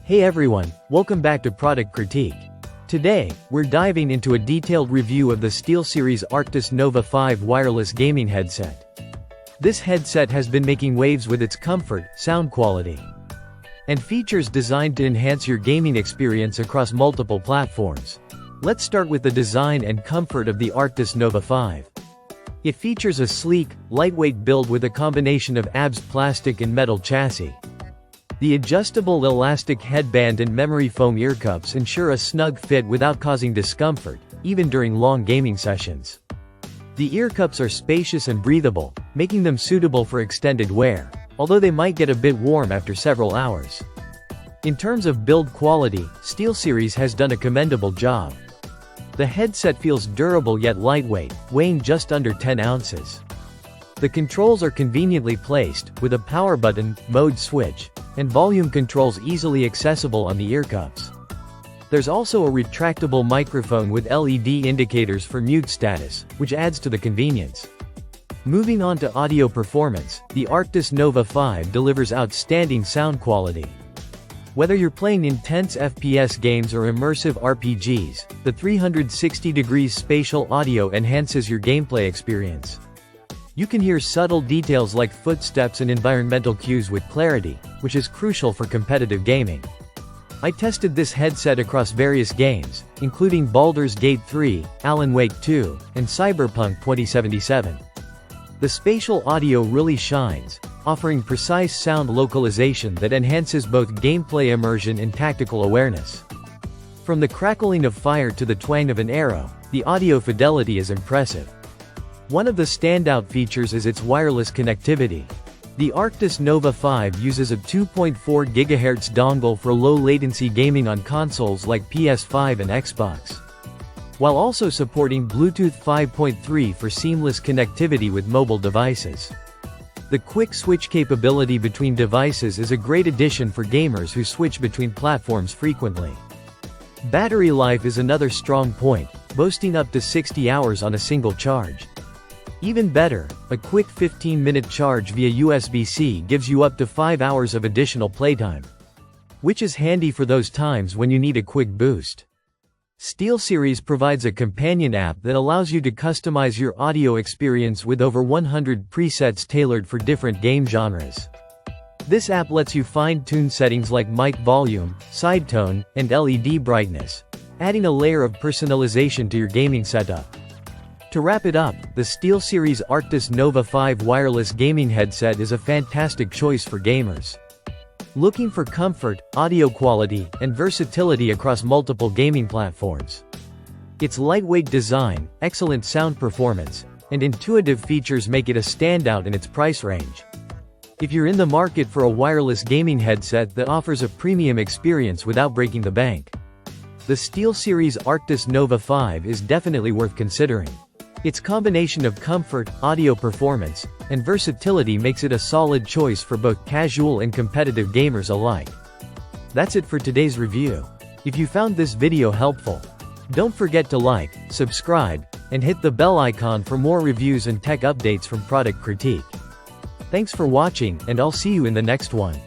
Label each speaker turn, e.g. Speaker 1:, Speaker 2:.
Speaker 1: Hey everyone, welcome back to Product Critique. Today, we're diving into a detailed review of the SteelSeries Arctis Nova 5 wireless gaming headset. This headset has been making waves with its comfort, sound quality, and features designed to enhance your gaming experience across multiple platforms. Let's start with the design and comfort of the Arctis Nova 5. It features a sleek, lightweight build with a combination of ABS plastic and metal chassis. The adjustable elastic headband and memory foam ear cups ensure a snug fit without causing discomfort, even during long gaming sessions. The ear cups are spacious and breathable, making them suitable for extended wear, although they might get a bit warm after several hours. In terms of build quality, SteelSeries has done a commendable job. The headset feels durable yet lightweight, weighing just under 10 ounces. The controls are conveniently placed, with a power button, mode switch, and volume controls easily accessible on the ear cups. There's also a retractable microphone with LED indicators for mute status, which adds to the convenience. Moving on to audio performance, the Arctis Nova 5 delivers outstanding sound quality. Whether you're playing intense FPS games or immersive RPGs, the 360-degree spatial audio enhances your gameplay experience. You can hear subtle details like footsteps and environmental cues with clarity, which is crucial for competitive gaming. I tested this headset across various games, including Baldur's Gate 3, Alan Wake 2, and Cyberpunk 2077. The spatial audio really shines, offering precise sound localization that enhances both gameplay immersion and tactical awareness. From the crackling of fire to the twang of an arrow, the audio fidelity is impressive. One of the standout features is its wireless connectivity. The Arctis Nova 5 uses a 2.4 GHz dongle for low-latency gaming on consoles like PS5 and Xbox, while also supporting Bluetooth 5.3 for seamless connectivity with mobile devices. The quick switch capability between devices is a great addition for gamers who switch between platforms frequently. Battery life is another strong point, boasting up to 60 hours on a single charge. Even better, a quick 15-minute charge via USB-C gives you up to 5 hours of additional playtime, which is handy for those times when you need a quick boost. SteelSeries provides a companion app that allows you to customize your audio experience with over 100 presets tailored for different game genres. This app lets you fine-tune settings like mic volume, side tone, and LED brightness, adding a layer of personalization to your gaming setup. To wrap it up, the SteelSeries Arctis Nova 5 wireless gaming headset is a fantastic choice for gamers looking for comfort, audio quality, and versatility across multiple gaming platforms. Its lightweight design, excellent sound performance, and intuitive features make it a standout in its price range. If you're in the market for a wireless gaming headset that offers a premium experience without breaking the bank, the SteelSeries Arctis Nova 5 is definitely worth considering. Its combination of comfort, audio performance, and versatility makes it a solid choice for both casual and competitive gamers alike. That's it for today's review. If you found this video helpful, don't forget to like, subscribe, and hit the bell icon for more reviews and tech updates from Product Critique. Thanks for watching, and I'll see you in the next one.